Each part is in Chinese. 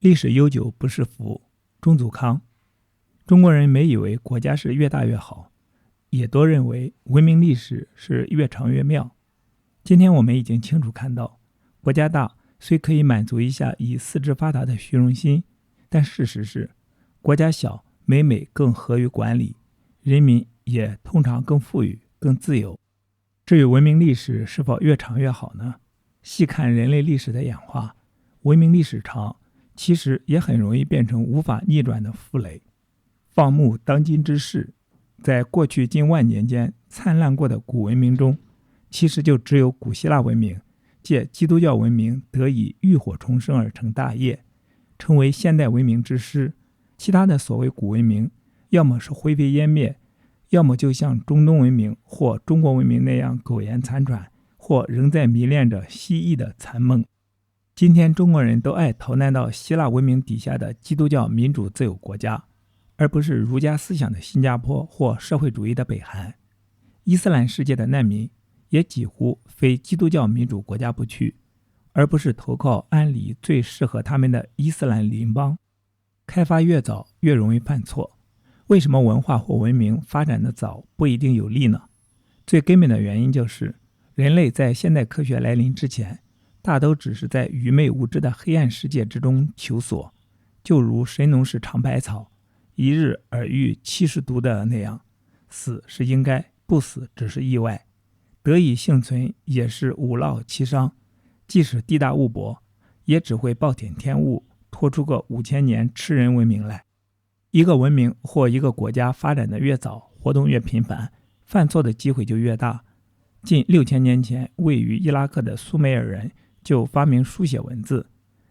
歷史悠久不是福。鍾祖康。中國人每以為國家是越大越好，也多認為文明歷史是越長越妙。今天我們已經清楚看到，國家大雖可以滿足一下以四肢發達的虛榮心，但事實是，國家小每每更合於管理，人民也通常更富裕、更自由。至於文明歷史是否越長越好呢？細看人類歷史的演化，文明歷史長，其實也很容易變成無法逆轉的負累。放目當今之世，在過去近萬年間燦爛過的古文明中，其實就只有古希臘文明借基督教文明得以浴火重生而成大業，成為現代文明之師。其他的所謂古文明，要麼是灰飛煙滅，要麼就像中東文明或中國文明那樣苟延殘喘，或仍在迷戀着蜥蜴的殘夢。今天中國人都愛逃難到希臘文明底下的基督教民主自由國家，而不是儒家思想的新加坡或社會主義的北韓。伊斯蘭世界的難民也幾乎非基督教民主國家不去，而不是投靠安理最適合他們的伊斯蘭鄰邦。開發越早越容易犯錯。為什麼文化或文明發展的早不一定有利呢？最根本的原因就是人類在現代科學來臨之前，大都只是在愚昧无知的黑暗世界之中求索，就如神农氏嘗百草，一日而遇70毒的那樣，死是應該，不死只是意外。得以幸存也是五勞七傷，即使地大物博，也只會暴殄天物，拖出個5000年吃人文明來。一個文明或一個國家發展的越早，活動越頻繁，犯錯的機會就越大。近6000年前，位於伊拉克的蘇美爾人就發明書寫文字，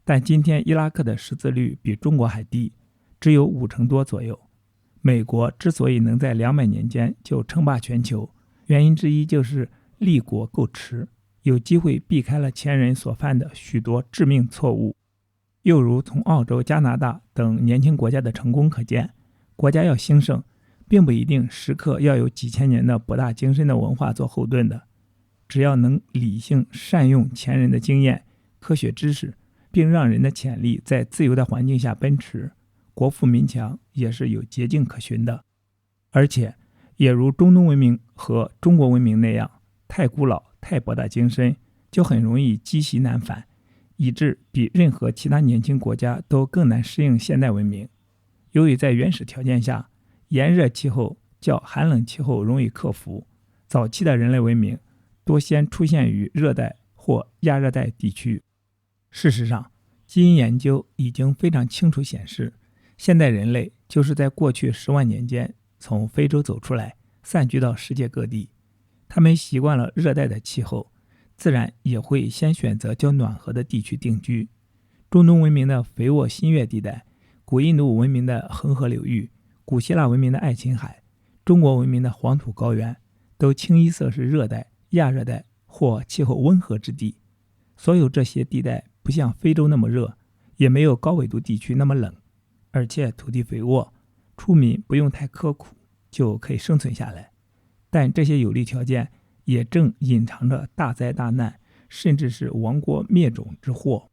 但今天伊拉克的识字率比中國還低，只有50%多左右。美國之所以能在200年間就稱霸全球，原因之一就是立國夠遲，有機會避開了前人所犯的許多致命錯誤。又如從澳洲、加拿大等年輕國家的成功可見，國家要興盛，並不一定時刻要有幾千年的博大精深的文化做後盾的。只要能理性善用前人的經驗、科学知識，並讓人的潛力在自由的環境下奔馳，國富民強也是有捷徑可循的。而且也如中東文明和中國文明那樣，太古老、太博大精深，就很容易积習難返，以致比任何其他年輕國家都更難適應現代文明。由於在原始條件下，炎熱气候較寒冷气候容易克服，早期的人類文明多先出現於熱帶或亞熱带地区。事實上，基因研究已經非常清楚顯示，现代人類就是在過去10萬年間從非洲走出來，散居到世界各地。他們習慣了熱帶的氣候，自然也會先選擇較暖和的地區定居。中東文明的肥沃新月地帶，古印度文明的恒河流域，古希臘文明的愛琴海，中國文明的黃土高原，都清一色是熱带、亞熱帶或氣候溫和之地。所有這些地帶不像非洲那麼熱，也沒有高緯度地區那麼冷，而且土地肥沃，出民不用太刻苦就可以生存下來。但這些有利條件也正隱藏着大災大難，甚至是亡國滅種之禍。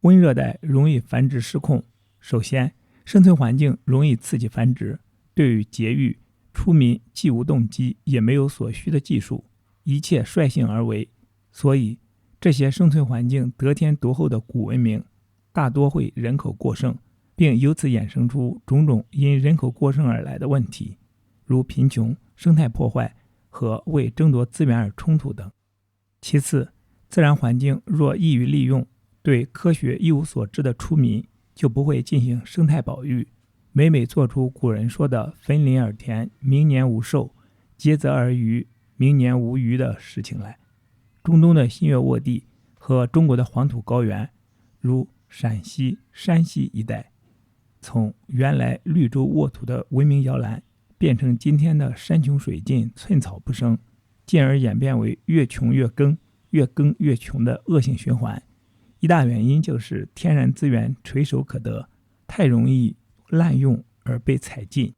溫熱帶容易繁殖失控，首先生存環境容易刺激繁殖，對於節育出民既無動機也沒有所需的技術，一切率性而為。所以這些生存環境得天獨厚的古文明大多會人口過剩，並由此衍生出種種因人口過剩而來的問題，如貧窮、生態破壞和為爭奪資源而衝突等。其次，自然環境若易於利用，對科學一无所知的出民就不會進行生態保育，每每做出古人說的焚林而田，明年無獸；竭澤而漁，明年無魚的事情來。中東的新月沃地和中國的黄土高原，如陝西、山西一帶，從原來綠洲沃土的文明搖籃，變成今天的山窮水盡、寸草不生，進而演變為越窮越耕、越耕越窮的惡性循環。一大原因就是天然資源垂手可得，太容易濫用而被採盡。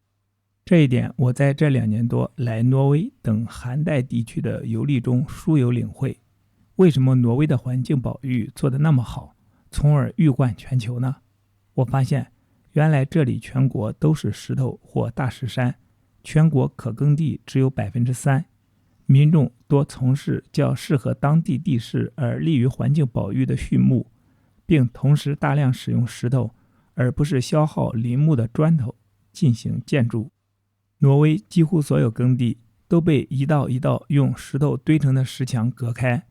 這一點我在這2年多來挪威等寒帶地區的遊歷中殊有領會。為什麼挪威的環境保育做得那麼好，從而譽冠全球呢？我發現原來這裡全國都是石頭或大石山，全國可耕地只有 3%， 民眾多從事較適合當地地勢而利於環境保育的畜牧，並同時大量使用石頭而不是消耗林木的磚頭進行建築。挪威幾乎所有耕地都被一道一道用石頭堆成的石牆隔開，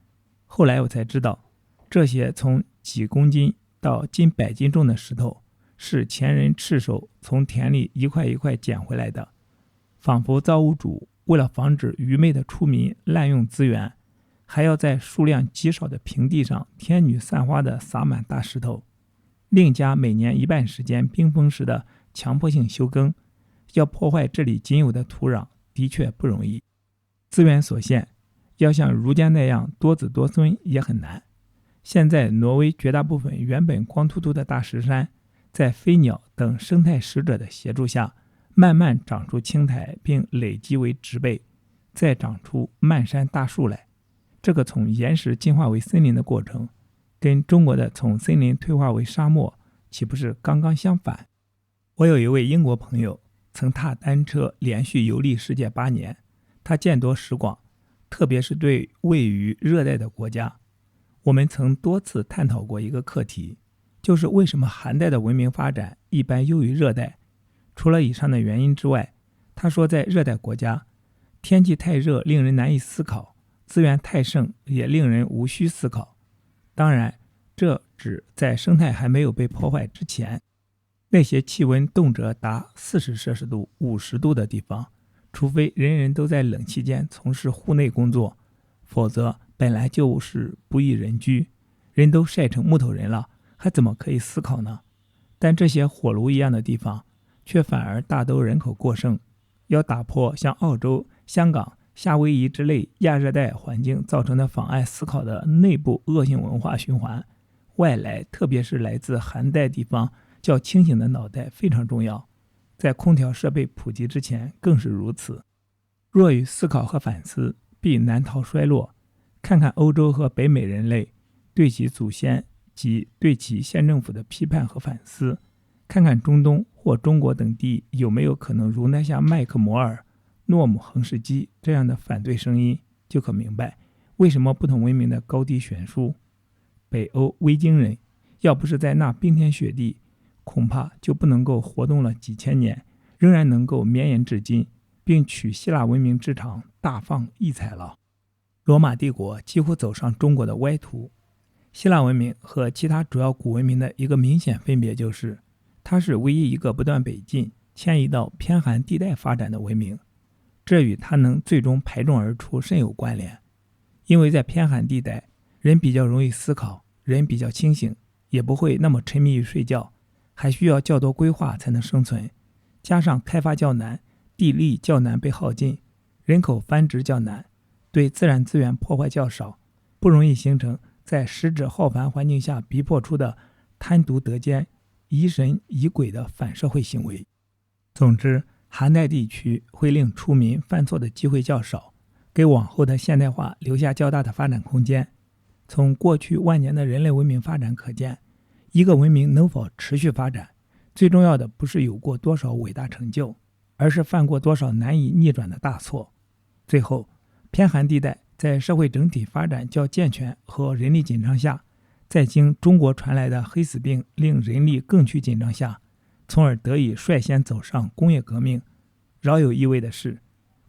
後來我才知道，這些從幾公斤到近100斤重的石頭是前人赤手從田裡一塊一塊撿回來的，仿佛造物主為了防止愚昧的出民濫用資源，還要在數量極少的平地上天女散花地撒滿大石頭，另加每年1半时間冰封時的強迫性休耕，要破壞這裡僅有的土壤的確不容易。資源所限，要像儒家那樣多子多孫也很難。現在挪威絕大部分原本光禿禿的大石山，在飛鳥等生態使者的協助下，慢慢長出青苔，並累積為植被，再長出漫山大樹來。這個從岩石進化為森林的過程，跟中國的從森林退化為沙漠，豈不是剛剛相反？我有一位英國朋友，曾踏單車連續遊歷世界8年，他見多識廣，特別是對位於熱帶的國家。我們曾多次探討過一個課題，就是為什麼寒帶的文明發展一般優於熱帶。除了以上的原因之外，他說在熱带國家，天氣太熱令人難以思考，資源太盛也令人無需思考。當然，這只在生態還沒有被破壞之前。那些氣溫動輒達40攝氏度、50度的地方，除非人人都在冷氣間從事戶內工作，否則本來就是不宜人居。人都曬成木頭人了，還怎麼可以思考呢？但這些火爐一樣的地方，卻反而大都人口過剩。要打破像澳洲、香港、夏威夷之類亞熱帶環境造成的妨礙思考的內部惡性文化循環，外來特別是來自寒帶地方較清醒的腦袋非常重要，在空調設備普及之前更是如此。若欲思考和反思，必難逃衰落。看看歐洲和北美人類對其祖先及對其縣政府的批判和反思，看看中東或中國等地有沒有可能容納下麥克摩爾、諾姆橫士基這樣的反對聲音，就可明白為什麼不同文明的高低懸殊。北歐维京人要不是在那冰天雪地，恐怕就不能夠活動了幾千年，仍然能夠綿延至今，並取希臘文明之長大放異彩了。羅馬帝國幾乎走上中國的歪途。希臘文明和其他主要古文明的一個明顯分別就是，它是唯一一個不斷北进、遷移到偏寒地帶發展的文明，這與它能最終排眾而出甚有關聯。因為在偏寒地帶，人比較容易思考，人比較清醒，也不會那麼沉迷於睡覺，還需要較多規劃才能生存，加上開發較難，地力較難被耗盡，人口繁殖較難，對自然資源破壞較少，不容易形成在食指浩繁環境下逼迫出的貪瀆得奸、疑神疑鬼的反社會行為。總之，寒帶地區會令出民犯錯的機會較少，給往後的現代化留下較大的發展空間。從過去萬年的人類文明發展可見，一個文明能否持續發展，最重要的不是有過多少偉大成就，而是犯過多少難以逆轉的大錯。最後，偏寒地帶在社会整體發展較健全和人力緊張下，在经中國傳來的黑死病令人力更趨緊張下，從而得以率先走上工業革命。饒有意味的是，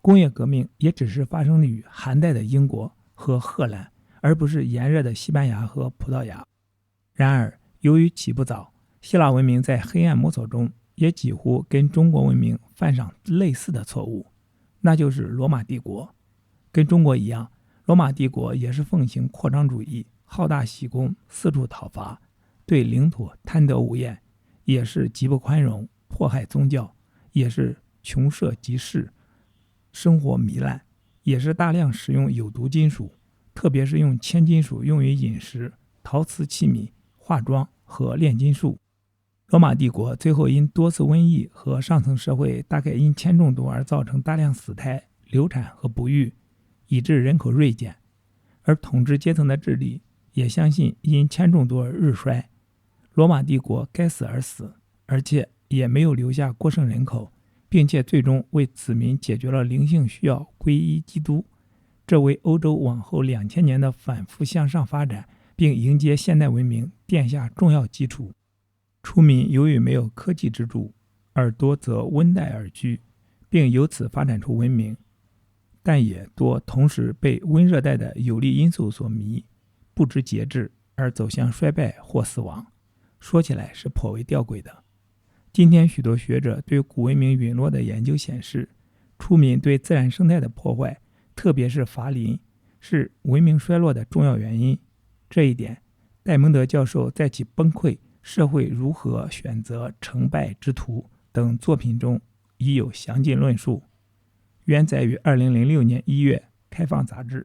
工業革命也只是發生於寒帶的英国和荷蘭，而不是炎熱的西班牙和葡萄牙。然而，由于起步早，希臘文明在黑暗摸索中也幾乎跟中國文明犯上類似的錯誤，那就是羅馬帝國。跟中國一樣，羅馬帝國也是奉行擴張主義，好大喜功，四處討伐，對領土貪得無厭，也是極不寬容，迫害宗教，也是窮奢極侈，生活糜爛，也是大量使用有毒金屬，特別是用鉛金屬用於飲食、陶瓷器皿、化妝和煉金術。羅馬帝國最後因多次瘟疫和上层社會大概因铅中毒而造成大量死胎、流產和不育，以致人口锐減，而統治階層的智力也相信因铅中毒而日衰。羅馬帝國該死而死，而且也沒有留下過剩人口，並且最終為子民解決了靈性需要，皈依基督。這為歐洲往後2000年的反復向上發展並迎接現代文明奠下重要基礎。初民由於沒有科技支柱，而多則溫帶而居，並由此發展出文明，但也多同時被溫熱帶的有利因素所迷，不知節制而走向衰敗或死亡。說起來是頗為弔詭的。今天許多學者對古文明隕落的研究顯示，初民對自然生態的破壞，特別是伐林，是文明衰落的重要原因。這一點，戴蒙德教授在其崩潰、社會如何選擇成敗之途等作品中已有詳盡論述，原載於2006年1月開放雜誌。